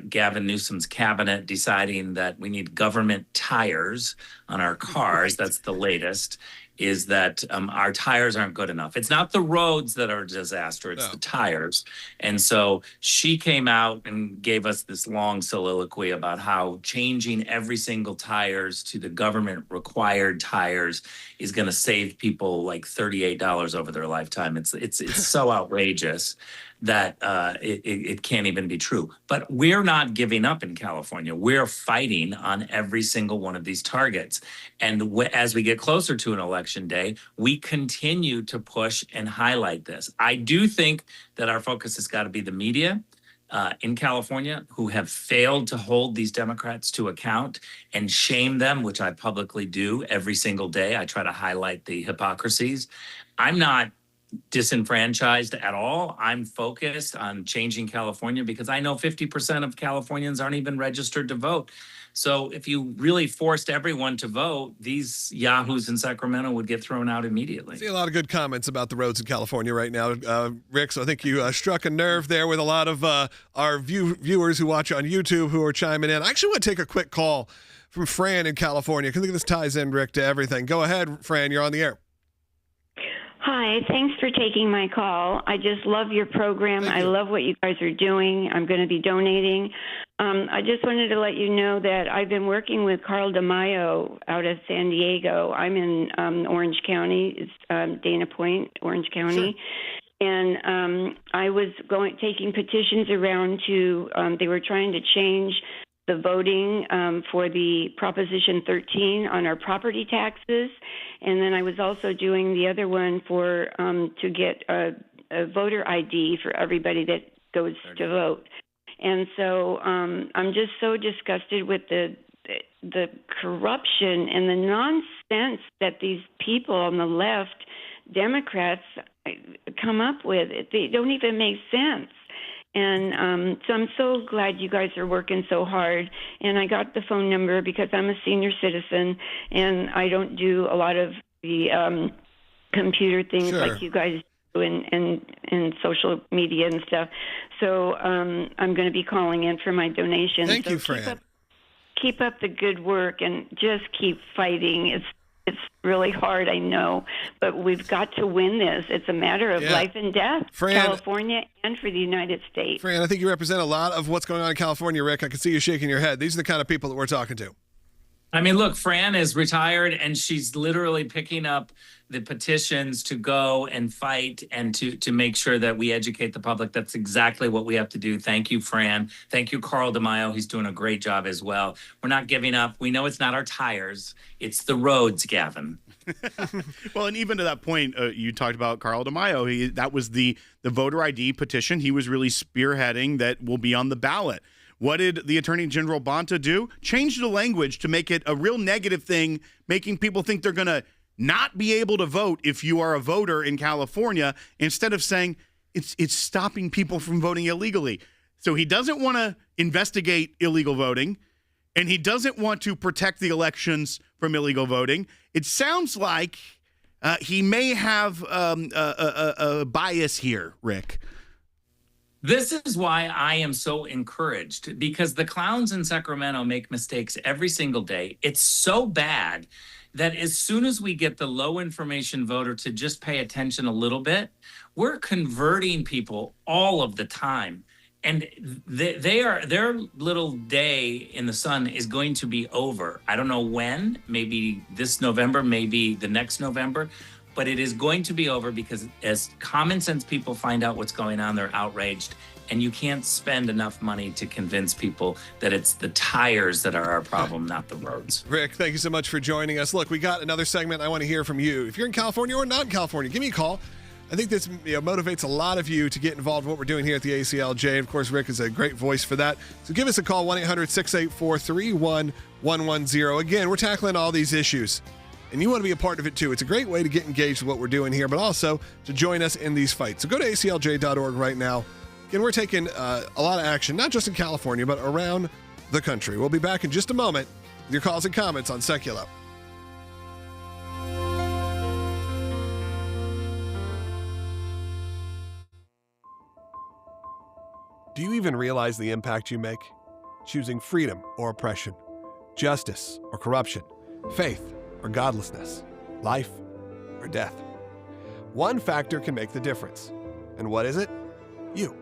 Gavin Newsom's cabinet deciding that we need government tires on our cars. That's the latest, is that our tires aren't good enough. It's not the roads that are a disaster, it's the tires. And so she came out and gave us this long soliloquy about how changing every single tires to the government required tires is going to save people like $38 over their lifetime. It's so outrageous that it can't even be true. But we're not giving up in California. We're fighting on every single one of these targets. And as we get closer to an election day, we continue to push and highlight this. I do think that our focus has got to be the media in California, who have failed to hold these Democrats to account and shame them, which I publicly do every single day. I try to highlight the hypocrisies. I'm not disenfranchised at all. I'm focused on changing California because I know 50% of Californians aren't even registered to vote. So if you really forced everyone to vote, these yahoos in Sacramento would get thrown out immediately. I see a lot of good comments about the roads in California right now, Rick. So I think you struck a nerve there with a lot of our viewers who watch on YouTube who are chiming in. I actually want to take a quick call from Fran in California because I think this ties in, Rick, to everything. Go ahead, Fran. You're on the air. Hi, thanks for taking my call. I just love your program. I love what you guys are doing. I'm going to be donating. I just wanted to let you know that I've been working with Carl DeMaio out of San Diego. I'm in Orange County. It's Dana Point, Orange County. Sure. And I was taking petitions around to, they were trying to change the voting for the Proposition 13 on our property taxes. And then I was also doing the other one for to get a voter ID for everybody that goes to vote. And so I'm just so disgusted with the corruption and the nonsense that these people on the left, Democrats, come up with. They don't even make sense. And so I'm so glad you guys are working so hard. And I got the phone number because I'm a senior citizen and I don't do a lot of the computer things like you guys do and social media and stuff. So I'm going to be calling in for my donation. Thank you, Fran. Keep up the good work and just keep fighting. It's really hard, I know, but we've got to win this. It's a matter of life and death for California and for the United States. Fran, I think you represent a lot of what's going on in California, Rick. I can see you shaking your head. These are the kind of people that we're talking to. I mean, look, Fran is retired and she's literally picking up the petitions to go and fight and to make sure that we educate the public. That's exactly what we have to do. Thank you, Fran. Thank you, Carl DeMaio. He's doing a great job as well. We're not giving up. We know it's not our tires. It's the roads, Gavin. Well, and even to that point, you talked about Carl DeMaio. That was the voter ID petition. He was really spearheading that will be on the ballot. What did the Attorney General Bonta do? Change the language to make it a real negative thing, making people think they're going to not be able to vote if you are a voter in California, instead of saying it's stopping people from voting illegally. So he doesn't want to investigate illegal voting, and he doesn't want to protect the elections from illegal voting. It sounds like he may have a bias here, Rick. This is why I am so encouraged, because the clowns in Sacramento make mistakes every single day. It's so bad that as soon as we get the low information voter to just pay attention a little bit, we're converting people all of the time. And their little day in the sun is going to be over. I don't know when, maybe this November, maybe the next November, but it is going to be over because as common sense people find out what's going on, they're outraged. And you can't spend enough money to convince people that it's the tires that are our problem, not the roads. Rick, thank you so much for joining us. Look, we got another segment. I want to hear from you. If you're in California or not in California, give me a call. I think this motivates a lot of you to get involved in what we're doing here at the ACLJ. Of course, Rick is a great voice for that. So give us a call, 1-800-684-3110. Again, we're tackling all these issues, and you want to be a part of it too. It's a great way to get engaged with what we're doing here, but also to join us in these fights. So go to aclj.org right now. Again, we're taking a lot of action, not just in California, but around the country. We'll be back in just a moment with your calls and comments on Sekulow. Do you even realize the impact you make? Choosing freedom or oppression, justice or corruption, faith or godlessness, life or death. One factor can make the difference. And what is it? You.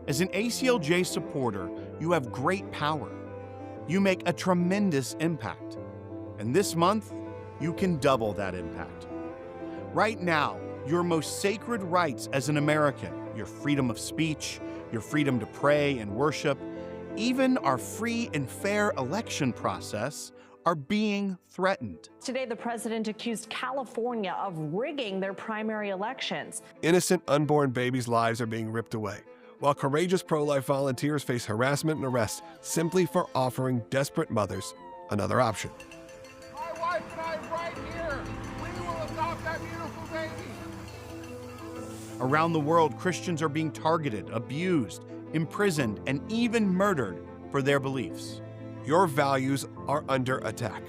As an ACLJ supporter, you have great power. You make a tremendous impact. And this month, you can double that impact. Right now, your most sacred rights as an American, your freedom of speech, your freedom to pray and worship, even our free and fair election process, are being threatened. Today, the president accused California of rigging their primary elections. Innocent unborn babies' lives are being ripped away, while courageous pro-life volunteers face harassment and arrest simply for offering desperate mothers another option. My wife and I right here. We will adopt that beautiful baby. Around the world, Christians are being targeted, abused, imprisoned, and even murdered for their beliefs. Your values are under attack.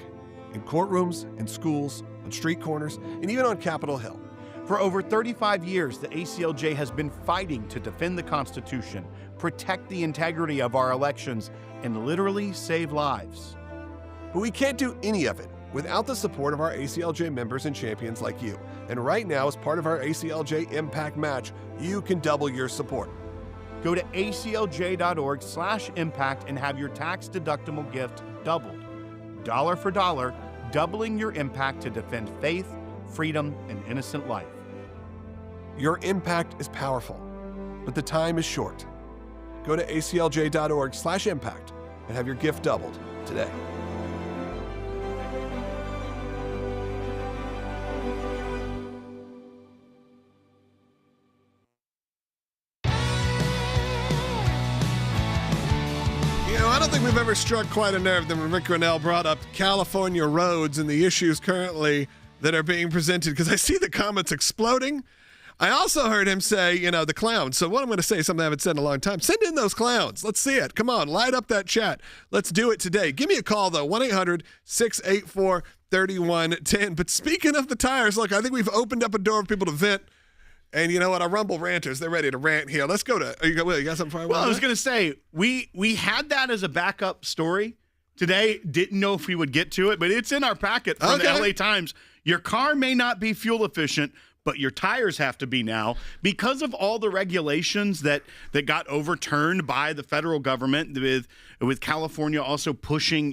In courtrooms, in schools, on street corners, and even on Capitol Hill. For over 35 years, the ACLJ has been fighting to defend the Constitution, protect the integrity of our elections, and literally save lives. But we can't do any of it without the support of our ACLJ members and champions like you. And right now, as part of our ACLJ Impact Match, you can double your support. Go to aclj.org/impact and have your tax-deductible gift doubled. Dollar for dollar, doubling your impact to defend faith, freedom, and innocent life. Your impact is powerful, but the time is short. Go to aclj.org/impact and have your gift doubled today. have ever struck quite a nerve than when Ric Grenell brought up California roads and the issues currently that are being presented, because I see the comments exploding. I also heard him say, the clowns. So what I'm going to say, something I haven't said in a long time. Send in those clowns. Let's see it. Come on, light up that chat. Let's do it today. Give me a call, though, 1-800-684-3110. But speaking of the tires, look, I think we've opened up a door for people to vent. And you know what? Our Rumble ranters, they're ready to rant here. Let's go to, you got something for me? Well, I was going to say, we had that as a backup story today. Didn't know if we would get to it, but it's in our packet from the LA Times. Your car may not be fuel efficient, but your tires have to be now because of all the regulations that got overturned by the federal government, with California also pushing,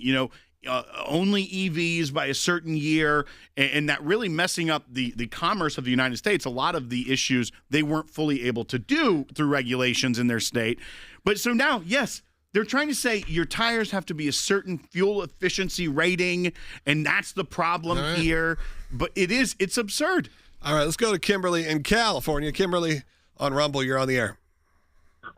only EVs by a certain year, and that really messing up the commerce of the United States. A lot of the issues they weren't fully able to do through regulations in their state. But so now, yes, they're trying to say your tires have to be a certain fuel efficiency rating, and that's the problem here. But it's absurd. All right, let's go to Kimberly in California. Kimberly on Rumble, you're on the air.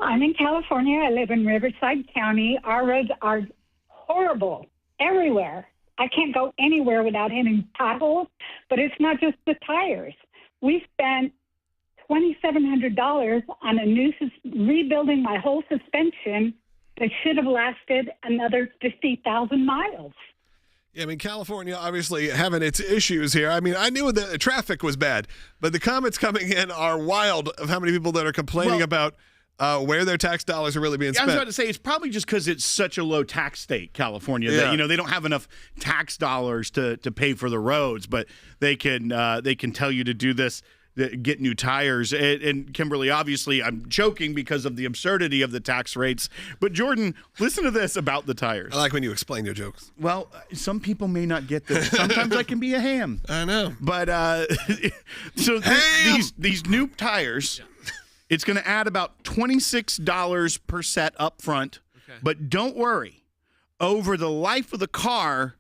I'm in California. I live in Riverside County. Our roads are horrible everywhere. I can't go anywhere without hitting potholes, but it's not just the tires. We spent $2,700 on rebuilding my whole suspension that should have lasted another 50,000 miles. Yeah, I mean, California obviously having its issues here. I mean, I knew the traffic was bad, but the comments coming in are wild of how many people that are complaining about where their tax dollars are really being spent. I was about to say, it's probably just because it's such a low tax state, California, that they don't have enough tax dollars to pay for the roads, but they can tell you to do this, get new tires. And Kimberly, obviously, I'm joking because of the absurdity of the tax rates. But Jordan, listen to this about the tires. I like when you explain your jokes. Well, some people may not get this. Sometimes I can be a ham. I know. But so these new tires, it's going to add about $26 per set up front. Okay. But don't worry. Over the life of the car,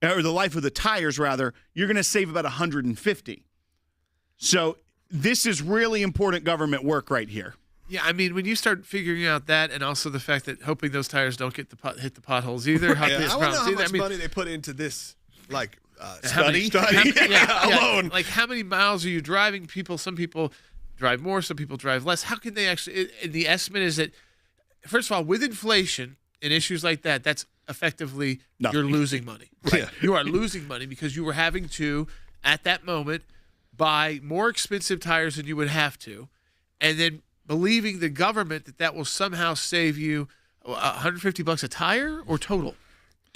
or the life of the tires, rather, you're going to save about $150. So this is really important government work right here. Yeah, I mean, when you start figuring out that, and also the fact that hoping those tires don't hit the potholes either. I want to know how much money they put into this, study alone. Like, how many miles are you driving? Some people drive more, some people drive less. How can they actually? The estimate is that, first of all, with inflation and issues like that, that's effectively you're losing money. Right? Yeah. You are losing money because you were having to, at that moment, buy more expensive tires than you would have to, and then believing the government that will somehow save you $150 a tire, or total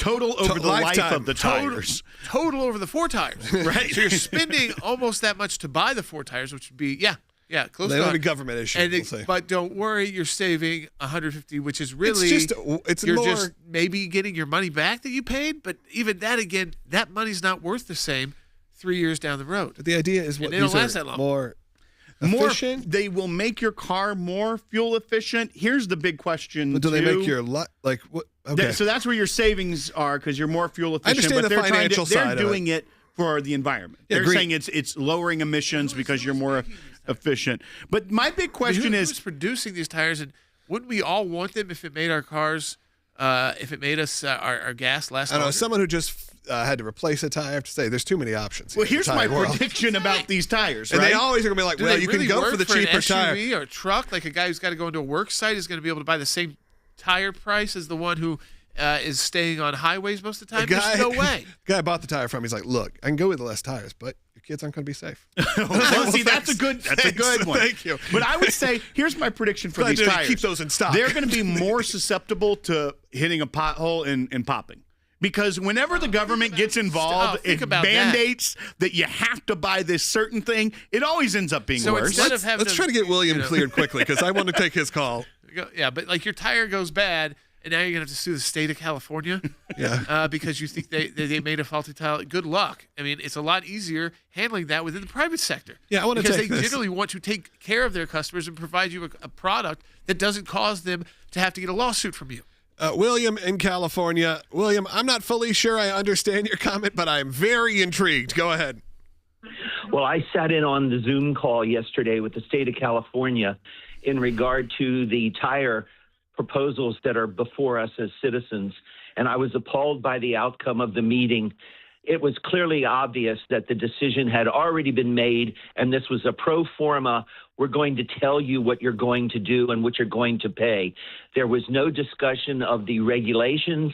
over the life of the tires. Total over the 4 tires. Right. So you're spending almost that much to buy the 4 tires, which would be close. They don't be government issues. But don't worry, you're saving $150, which is really just maybe getting your money back that you paid. But even that, again, that money's not worth the same 3 years down the road. But the idea is they don't last that long. More efficient. They will make your car more fuel efficient. Here's the big question. But do they make your what? Okay. So that's where your savings are, because you're more fuel efficient. I understand but the financial side. They're doing it for the environment. Yeah, they're saying it's lowering emissions because you're more efficient. But my big question is, who's producing these tires, and wouldn't we all want them if it made our cars, if it made us our gas last longer? I know someone who just had to replace a tire. I have to say, there's too many options. Well, here's my prediction about these tires. And they always are going to be like, well, you can go for the cheaper tire. An SUV or a truck, like a guy who's got to go into a work site is going to be able to buy the same tire price as the one who is staying on highways most of the time. There's no way. The guy I bought the tire from, he's like, look, I can go with the less tires, but your kids aren't going to be safe. Well, see, that's a good one. Thank you. But I would say, here's my prediction for these tires. Keep those in stock. They're going to be more susceptible to hitting a pothole and popping. Because whenever the government gets involved, it mandates that you have to buy this certain thing. It always ends up being worse. Let's try to get William cleared quickly, because I want to take his call. Yeah, but like your tire goes bad, and now you're going to have to sue the state of California because you think they made a faulty tire. Good luck. I mean, it's a lot easier handling that within the private sector. Yeah, I want to because take they generally want to take care of their customers and provide you a product that doesn't cause them to have to get a lawsuit from you. William in California. William, I'm not fully sure I understand your comment, but I'm very intrigued. Go ahead. Well, I sat in on the Zoom call yesterday with the state of California in regard to the tire proposals that are before us as citizens, and I was appalled by the outcome of the meeting. It was clearly obvious that the decision had already been made, and this was a pro forma. We're going to tell you what you're going to do and what you're going to pay. There was no discussion of the regulations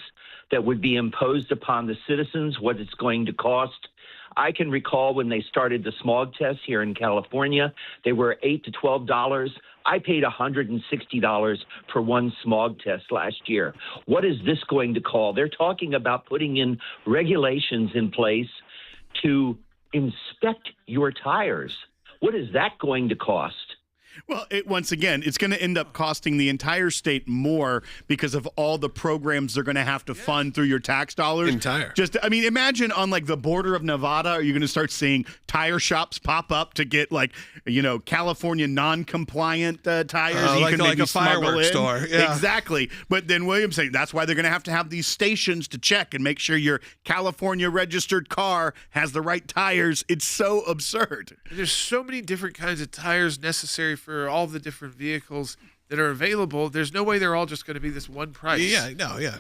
that would be imposed upon the citizens, what it's going to cost. I can recall when they started the smog tests here in California, they were $8 to $12. I paid $160 for one smog test last year. What is this going to call? They're talking about putting in regulations in place to inspect your tires. What is that going to cost? Well, once again, it's going to end up costing the entire state more because of all the programs they're going to have to fund through your tax dollars. Imagine on like the border of Nevada, are you going to start seeing tire shops pop up to get California non-compliant tires? Like a fireworks store. Yeah. Exactly. But then William's saying that's why they're going to have these stations to check and make sure your California registered car has the right tires. It's so absurd. There's so many different kinds of tires necessary for all the different vehicles that are available. There's no way they're all just going to be this one price. Yeah, no, yeah.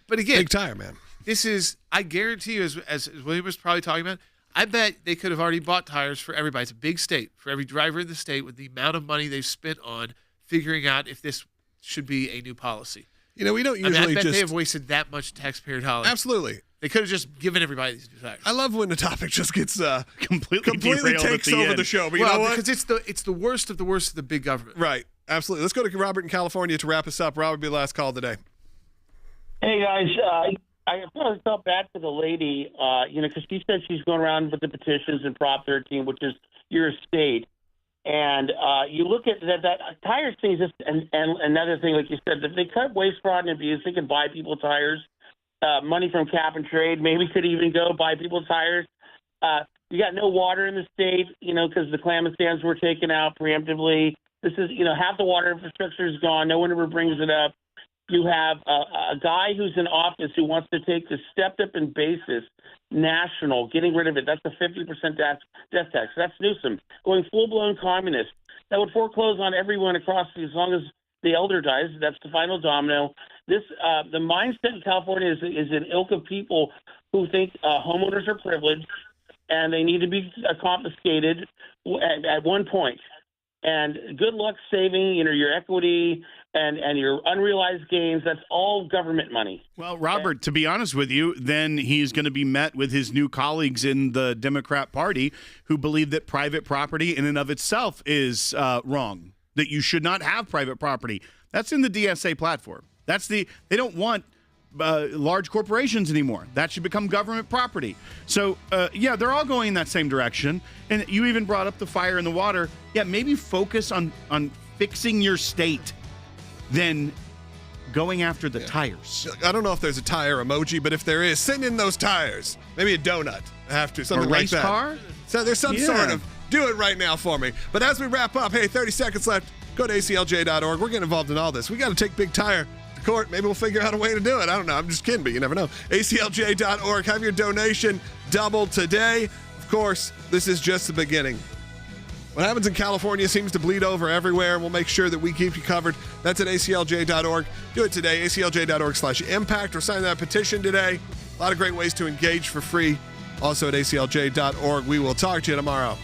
But again, big tire, man. This is, I guarantee you, as William was probably talking about, I bet they could have already bought tires for everybody. It's a big state, for every driver in the state, with the amount of money they've spent on figuring out if this should be a new policy. We don't usually I bet they have wasted that much taxpayer dollars. Absolutely. They could have just given everybody these new tires. I love when the topic just gets completely derailed takes at the over end. the show. But well, you know what? because it's the worst of the big government. Right. Absolutely. Let's go to Robert in California to wrap us up. Robert, be the last call today. Hey, guys. I felt bad for the lady, because she said she's going around with the petitions in Prop 13, which is your state. And you look at that tires thing is just and another thing, like you said, if they cut waste, fraud, and abuse, they can buy people tires. Money from cap and trade maybe could even go buy people tires. You got no water in the state, because the Klamath dams were taken out preemptively. This is, half the water infrastructure is gone. No one ever brings it up. You have a guy who's in office who wants to take the stepped-up in basis national, getting rid of it. That's a 50% death tax. That's Newsom going full-blown communist. That would foreclose on everyone across as long as the elder dies. That's the final domino. The mindset in California is an ilk of people who think homeowners are privileged and they need to be confiscated at one point. And good luck saving, your equity and your unrealized gains. That's all government money. Well, Robert, to be honest with you, then he's going to be met with his new colleagues in the Democrat Party who believe that private property in and of itself is wrong, that you should not have private property. That's in the DSA platform. They don't want large corporations anymore. That should become government property. So, they're all going in that same direction. And you even brought up the fire and the water. Yeah, maybe focus on fixing your state than going after the tires. I don't know if there's a tire emoji, but if there is, send in those tires. Maybe a donut. I have to. Something a race like that. car? So there's some sort of, do it right now for me. But as we wrap up, 30 seconds left. Go to ACLJ.org. We're getting involved in all this. We got to take Big Tire to court. Maybe we'll figure out a way to do it. I don't know. I'm just kidding, but you never know. ACLJ.org. Have your donation doubled today. Of course, this is just the beginning. What happens in California seems to bleed over everywhere. We'll make sure that we keep you covered. That's at ACLJ.org. Do it today, ACLJ.org/impact, or sign that petition today. A lot of great ways to engage for free. Also at ACLJ.org. We will talk to you tomorrow.